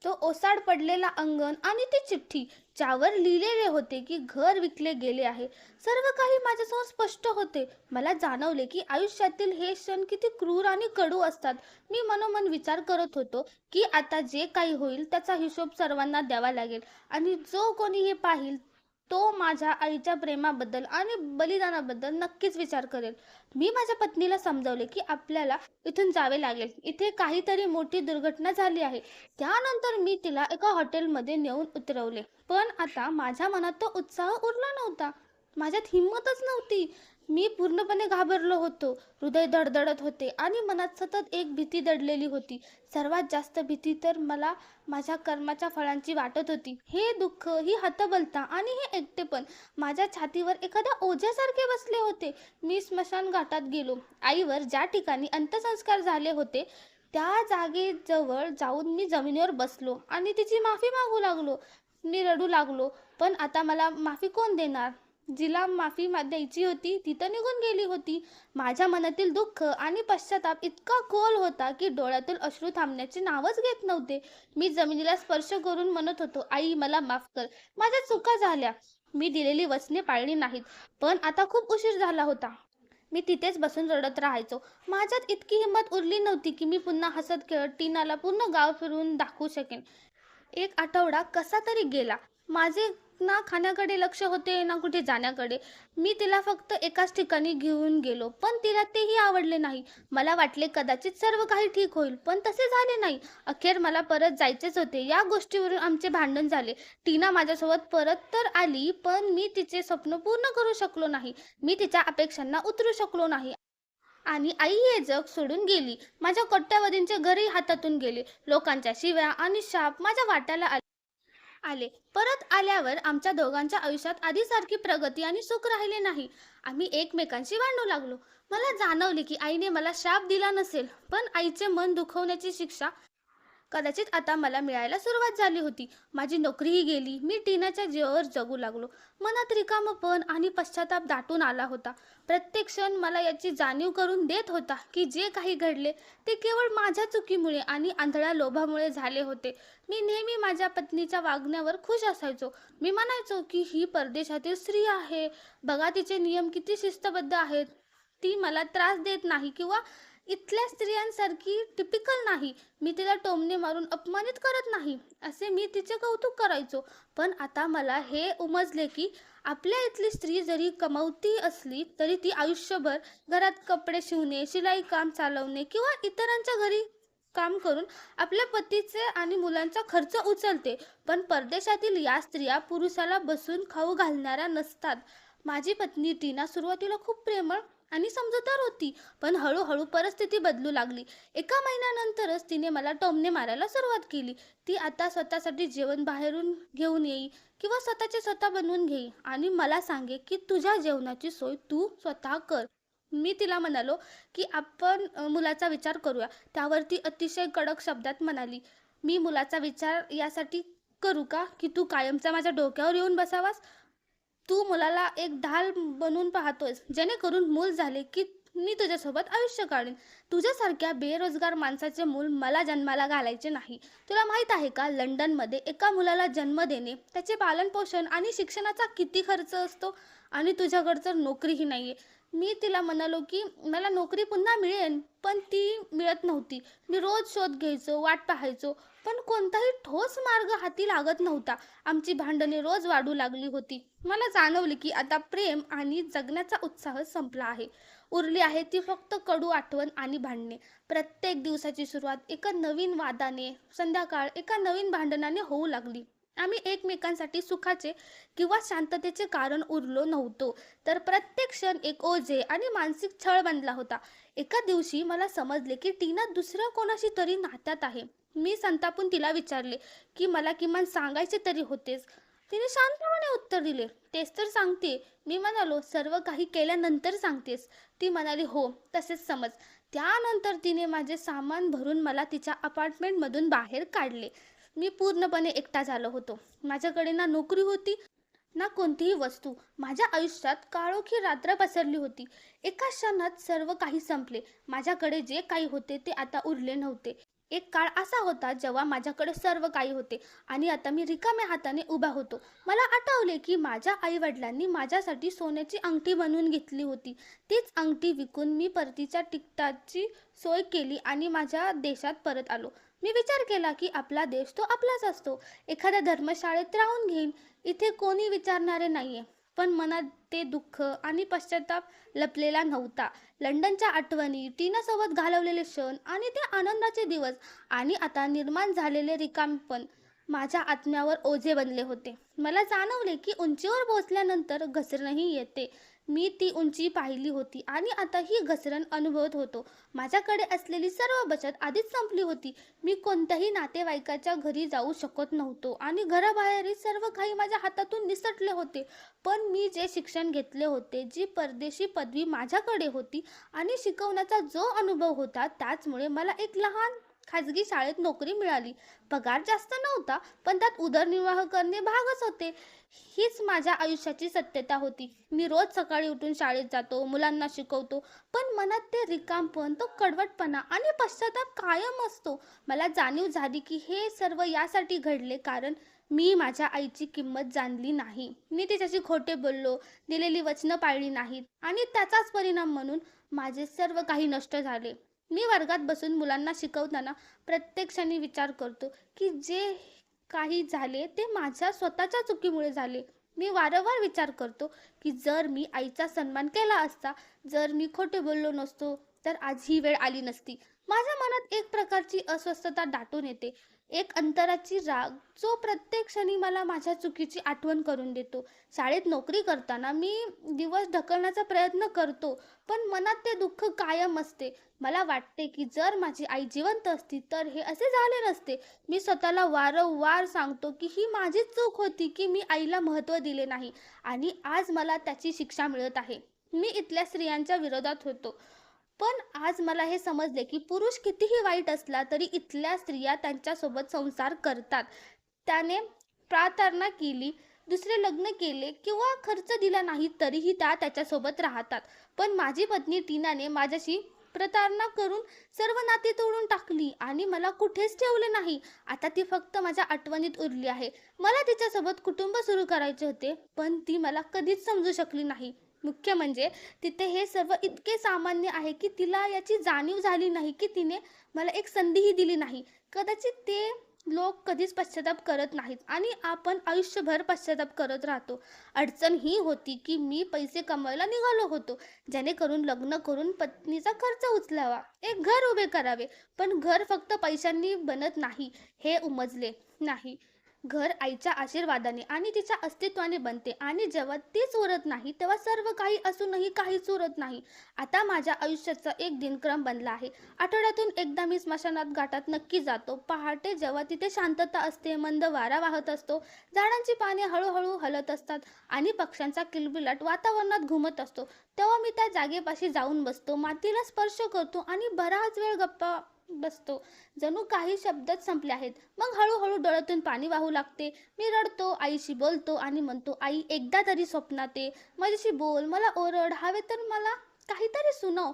तो ओसाड पडलेला अंगण आणि ती चिठ्ठी ज्यावर लिहिलेले होते की घर विकले गेले आहे. सर्व काही माझ्यासमोर स्पष्ट होते. मला जाणवले की आयुष्यातील हे क्षण किती क्रूर आणि कडू असतात. मी मनोमन विचार करत होतो की आता जे काही होईल त्याचा हिशोब सर्वांना द्यावा लागेल आणि जो कोणी हे पाहिल तो माझ्या आईच्या प्रेमाबद्दल आणि बलिदानाबद्दल नक्कीच विचार करेल. मी माझ्या पत्नीला समजावले की आपल्याला इथून जावे लागेल. इथे काहीतरी मोठी दुर्घटना झाली आहे. त्यानंतर मी तिला एका हॉटेलमध्ये नेऊन उतरवले. पण आता माझ्या मनात तो उत्साह उरला नव्हता. माझ्यात हिंमतच नव्हती. मी पूर्णपणे घाबरलो होतो. हृदय धडधडत होते आणि मनात सतत एक भीती दडलेली होती. सर्वात जास्त भीती तर मला माझ्या कर्माच्या फळांची वाटत होती. हे दुःख, ही हतबलता आणि हे एकटेपण माझ्या छातीवर एखाद्या ओझ्यासारखे बसले होते. मी स्मशानघाटात गेलो. आईवर ज्या ठिकाणी अंत्यसंस्कार झाले होते त्या जागेजवळ जाऊन मी जमिनीवर बसलो आणि तिची माफी मागू लागलो. मी रडू लागलो. पण आता मला माफी कोण देणार? जिला माफी द्यायची होती ती तर निघून गेली होती. माझ्या मनातील दुःख आणि पश्चाताप इतका खोल होता की डोळ्यातील अश्रू थांबण्याचे नावच घेत नव्हते. मी जमिनीला स्पर्श करून म्हणत होतो, आई मला माफ कर. माझ्या चुका झाल्या. मी दिलेली वचने पाळली नाहीत. पण आता खूप उशीर झाला होता. मी तिथेच बसून रडत राहायचो. माझ्यात इतकी हिंमत उरली नव्हती की मी पुन्हा हसत खेळत टीनाला पूर्ण गाव फिरून दाखवू शकेन. एक आठवडा कसा तरी गेला. माझे ना खाण्याकडे लक्ष होते ना कुठे जाण्याकडे. मी तिला फक्त एकाच ठिकाणी घेऊन गेलो, पण तिला तेही आवडले नाही. मला वाटले कदाचित सर्व काही ठीक होईल, पण तसे झाले नाही. अखेर मला परत जायचेच होते. या गोष्टीवरून आमचे भांडण झाले. टीना माझ्यासोबत परत तर आली, पण मी तिचे स्वप्न पूर्ण करू शकलो नाही. मी तिच्या अपेक्षांना उतरू शकलो नाही. आणि आई हे जग सोडून गेली. माझ्या कोट्यावधींचे घरही हातातून गेले. लोकांच्या शिव्या आणि शाप माझ्या वाट्याला आले. परत आल्यावर आमच्या दोघांच्या आयुष्यात आधीसारखी प्रगती आणि सुख राहिले नाही. आम्ही एकमेकांशी भांडू लागलो. मला जाणवले की आईने मला शाप दिला नसेल, पण आईचे मन दुखवण्याची शिक्षा कदाचित आता मला मिळायला सुरुवात झाली होती. माझी नोकरीही गेली. मी टीनाच्या जीवावर जगू लागलो. मनात रिकामपण आणि पश्चाताप दाटून आला होता. प्रत्येक क्षण मला याची जाणीव करून देत होता की जे काही घडले ते केवळ माझ्या चुकीमुळे आणि आंधळ्या लोभामुळे झाले होते. मी नेहमी माझ्या पत्नीच्या वागण्यावर खुश असायचो. मी म्हणायचो की ही परदेशातील स्त्री आहे. बघा तिचे नियम किती शिस्तबद्ध आहेत. ती मला त्रास देत नाही किंवा इथल्या स्त्रियांसारखी टिपिकल नाही. मी तिला टोमणे मारून अपमानित करत नाही, असे मी तिचे कौतुक करायचो. पण आता मला हे उमजले की आपल्या इथली स्त्री जरी कमावती असली तरी ती आयुष्यभर घरात कपडे शिवणे, शिलाई काम चालवणे किंवा इतरांच्या घरी काम करून आपल्या पतीचे आणि मुलांचा खर्च उचलते. पण परदेशातील या स्त्रिया पुरुषाला बसून खाऊ घालणाऱ्या नसतात. माझी पत्नी टीना सुरुवातीला खूप प्रेमळ आणि समजूतदार होती, पण हळूहळू परिस्थिती बदलू लागली. एका महिन्यानंतरच तिने मला टोमणे मारायला सुरुवात केली. ती आता स्वतःसाठी जेवण बाहेरून घेऊन येई किंवा स्वतःचे स्वतः बनवून घेई आणि मला सांगे की तुझ्या जेवणाची सोय तू स्वतः कर. मी तिला म्हणालो, की "आपण मुलाचा विचार करूया." त्यावर ती अतिशय कडक शब्दात म्हणाली, "मी मुलाचा विचार यासाठी करू का, की तू कायमचा माझ्या डोक्यावर येऊन बसावास? तू मुलाला एक ढाल बनवून पाहतोयस, जेणेकरून मूल झाले की मी तुझ्यासोबत आयुष्य काढीन. तुझ्यासारख्या बेरोजगार माणसाचे मूल मला जन्माला घालायचे नाही. तुला माहीत आहे का, लंडनमध्ये एका मुलाला जन्म देणे, त्याचे पालनपोषण आणि शिक्षणाचा किती खर्च असतो? आणि तुझ्याकडे तर नोकरीही नाहीये." मी तिला म्हणालो, की मला नोकरी पुन्हा मिळेल, पण ती मिळत नव्हती. मी रोज शोध घ्यायचो, वाट पाहायचो, पण कोणताही ठोस मार्ग हाती लागत नव्हता. आमची भांडणे रोज वाढू लागली होती. मला जाणवले की आता प्रेम आणि जगण्याचा उत्साह संपला आहे. उरली आहे ती फक्त कडू आठवण आणि भांडणे. प्रत्येक दिवसाची सुरुवात एका नवीन वादाने, संध्याकाळ एका नवीन भांडणाने होऊ लागली. आम्ही एकमेकांसाठी सुखाचे किंवा शांततेचे कारण उरलो नव्हतो, तर प्रत्येक क्षण एक ओझे आणि मानसिक छळ बनला होता. एका दिवशी मला समजले की टीना दुसऱ्या कोणाशी तरी नात्यात आहे. मी संतापून तिला विचारले, की "मला किमान सांगायचे तरी होतेस." तिने शांतपणे उत्तर दिले, "तेच तर सांगते." मी म्हणालो, "सर्व काही केल्यानंतर सांगतेस?" ती म्हणाली, "हो, तसेच समज." त्यानंतर तिने माझे सामान भरून मला तिच्या अपार्टमेंटमधून बाहेर काढले. मी पूर्णपणे एकटा झालो होतो. माझ्याकडे ना नोकरी होती, ना कोणतीही वस्तू. माझ्या आयुष्यात काळोखी रात्र पसरली होती. एका क्षणात सर्व काही संपले. माझ्याकडे जे काही होते ते आता उरले नव्हते. एक काळ असा होता जेव्हा माझ्याकडे सर्व काही होते आणि आता मी रिकाम्या हाताने उभा होतो. मला आठवले की माझ्या आई-वडिलांनी माझ्यासाठी सोन्याची अंगठी बनवून घेतली होती. तीच अंगठी विकून मी परतीच्या तिकिटाची सोय केली आणि माझ्या देशात परत आलो. मी विचार केला की आपला देश तो आपलाच असतो. एखाद्या धर्मशाळेत राहून घेईन. इथे कोणी विचारणारे नाहीये. पण मनात ते दुःख आणि पश्चाताप लपलेला नव्हता. लंडनच्या आठवणी, टीनासोबत घालवलेले क्षण आणि ते आनंदाचे दिवस आणि आता निर्माण झालेले रिकामेपण माझ्या आत्म्यावर ओझे बनले होते. मला जाणवले की उंचीवर पोहोचल्यानंतर घसरणही येते. मी ती उंची पाहिली होती आणि आता ही घसरण अनुभवत होतो. माझ्याकडे असलेली सर्व बचत आधीच संपली होती. मी कोणत्याही नातेवाईकाच्या घरी जाऊ शकत नव्हतो आणि घराबाहेरही सर्व काही माझ्या हातातून निसटले होते. पण मी जे शिक्षण घेतले होते, जी परदेशी पदवी माझ्याकडे होती आणि शिकवण्याचा जो अनुभव होता, त्याचमुळे मला एक लहान खाजगी शाळेत नोकरी मिळाली. पगार जास्त नव्हता, पण त्यात उदरनिर्वाह करणे भागच होते. हीच माझ्या आयुष्याची सत्यता होती. मी रोज सकाळी उठून शाळेत जातो, मुलांना शिकवतो, पण मनात ते रिकामपण, तो कडवटपणा आणि पश्चाताप कायम असतो. मला जाणीव झाली की हे सर्व यासाठी घडले कारण मी माझ्या आईची किंमत जाणली नाही. मी तिच्याशी खोटे बोललो, दिलेली वचनं पाळली नाहीत आणि त्याचाच परिणाम म्हणून माझे सर्व काही नष्ट झाले. मी वर्गात बसून मुलांना शिकवताना प्रत्येक क्षणी विचार करतो की जे काही झाले ते माझ्या स्वतःच्या चुकीमुळे झाले. मी वारंवार विचार करतो की जर मी आईचा सन्मान केला असता, जर मी खोटे बोललो नसतो, तर आज ही वेळ आली नसती. माझ्या मनात एक प्रकारची अस्वस्थता दाटून येते, एक अंतराची राग, जो प्रत्येक क्षणी मला माझ्या चुकीची आठवण करून देतो. शाळेत नोकरी करताना मी दिवस ढकलण्याचा प्रयत्न करतो, पण मनात ते दुःख कायम असते. मला वाटते की जर माझी आई जिवंत असती तर हे असे झाले नसते. मी स्वतःला वारंवार सांगतो की ही माझीच चूक होती की मी आईला महत्त्व दिले नाही आणि आज मला त्याची शिक्षा मिळत आहे. मी इथल्या स्त्रियांच्या विरोधात होतो. पण आज मला हे समजले की पुरुष कितीही वाईट असला तरी इथल्या स्त्रिया त्यांच्यासोबत संसार करतात. त्याने प्रार्थना केली, दुसरे लग्न केले किंवा खर्च दिला नाही तरीही त्या त्याच्यासोबत राहतात. पण माझी पत्नी टीनाने माझ्याशी प्रतारणा करून सर्व नाती तोडून टाकली आणि मला कुठेच ठेवले नाही. आता ती फक्त माझ्या आठवणीत उरली आहे. मला तिच्यासोबत कुटुंब सुरू करायचे होते, पण ती मला कधीच समजू शकली नाही. मुख्य म्हणजे तिथे हे सर्व इतके सामान्य आहे की तिला याची जाणीव झाली नाही की तिने मला एक संधीही दिली नाही. कदाचित ते लोक कधीच पश्चाताप करत नाहीत आणि आपण आयुष्यभर पश्चाताप करत राहतो. अडचण ही होती की मी पैसे कमवायला निघालो होतो, जेणेकरून लग्न करून पत्नीचा खर्च उचलावा, एक घर उभे करावे. पण घर फक्त पैशांनी बनत नाही हे उमजले नाही. घर आईच्या आशीर्वादाने आणि तिच्या अस्तित्वाने बनते आणि जेव्हा तीच उरत नाही तेव्हा सर्व काही असूनही काहीच उरत नाही. आता माझ्या आयुष्याचा एक दिनक्रम बनला आहे. आठवड्यातून एकदा मी स्मशानात घाटात नक्की जातो. पहाटे जेव्हा तिथे शांतता असते, मंद वारा वाहत असतो, झाडांची पाने हळूहळू हलत असतात आणि पक्ष्यांचा किलबिलाट वातावरणात घुमत असतो, तेव्हा मी त्या जागेपाशी जाऊन बसतो, मातीला स्पर्श करतो आणि बराच वेळ गप्पा बसतो, जणू काही शब्दच संपले आहेत. मग हळूहळू डोळ्यातून पाणी वाहू लागते. मी रडतो, आईशी बोलतो आणि म्हणतो, आई एकदा तरी स्वप्नात ये, माझ्याशी बोल, मला ओरड, हवे तर मला काहीतरी सुनव,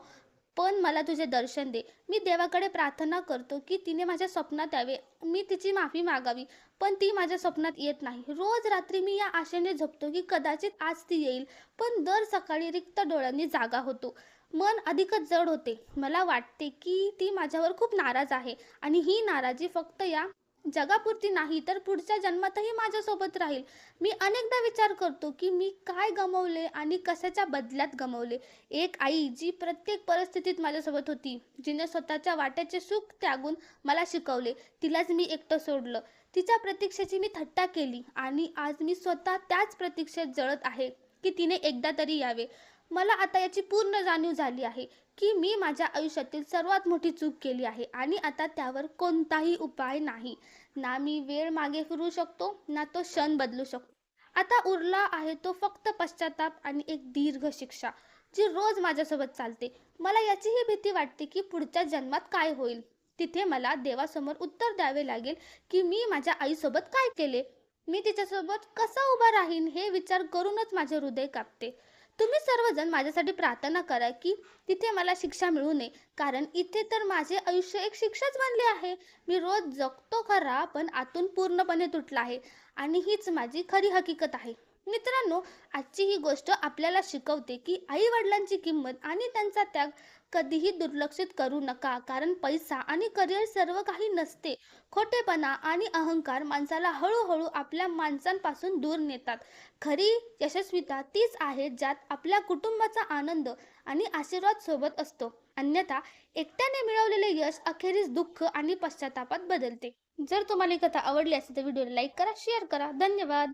पण मला तुझे दर्शन दे. मी देवाकडे प्रार्थना करतो की तिने माझ्या स्वप्नात यावे, मी तिची माफी मागावी, पण ती माझ्या स्वप्नात येत नाही. रोज रात्री मी या आशेने झोपतो की कदाचित आज ती येईल, पण दर सकाळी रिक्त डोळ्यांनी जागा होतो. मन अधिकच जड होते. मला वाटते की ती माझ्यावर खूप नाराज आहे आणि ही नाराजी फक्त या जगापुरती नाही तर पुढच्या जन्मातही माझ्यासोबत राहील. मी अनेकदा विचार करतो की मी काय गमावले आणि कशाच्या बदल्यात गमावले. एक आई जी प्रत्येक परिस्थितीत माझ्यासोबत होती, जिने स्वतःच्या वाट्याचे सुख त्यागून मला शिकवले. तिलाच मी एकटं सोडलं. तिच्या प्रतीक्षेची मी थट्टा केली आणि आज मी स्वतः त्याच प्रतीक्षेत जळत आहे की तिने एकदा तरी यावे. मला आता याची पूर्ण जाणीव झाली आहे की मी माझ्या आयुष्यातील सर्वात मोठी चूक केली आहे आणि आता त्यावर कोणताही उपाय नाही. ना मी वेळ मागे फिरू शकतो, ना तो क्षण बदलू शकतो. आता उरला आहे तो फक्त पश्चाताप आणि एक दीर्घ शिक्षा, जी रोज माझ्यासोबत चालते. मला याचीही भीती वाटते की पुढच्या जन्मात काय होईल. तिथे मला देवासमोर उत्तर द्यावे लागेल की मी माझ्या आईसोबत काय केले. मी तिच्यासोबत कसा उभा राहीन हे विचार करूनच माझे हृदय कापते. तुम्ही सर्वजण माझ्यासाठी प्रार्थना करा की तिथे मला शिक्षा मिळू नये, कारण इथे तर माझे आयुष्य एक शिक्षाच बनले आहे. मी रोज जगतो खरा, पण आतून पूर्णपणे तुटला आहे आणि हीच माझी खरी हकीकत आहे. मित्रांनो, आजची ही गोष्ट आपल्याला शिकवते की आई वडिलांची किंमत आणि त्यांचा त्याग कधीही दुर्लक्षित करू नका, कारण पैसा आणि करिअर सर्व काही नसते. खोटेपणा आणि अहंकार माणसाला हळूहळू आपल्या माणसांपासून दूर नेतात. खरी यशस्वीता तीच आहे ज्यात आपल्या कुटुंबाचा आनंद आणि आशीर्वाद सोबत असतो. अन्यथा एकट्याने मिळवलेले यश अखेरीस दुःख आणि पश्चातापात बदलते. जर तुम्हाला ही कथा आवडली असेल तर व्हिडिओला लाईक करा, शेअर करा. धन्यवाद.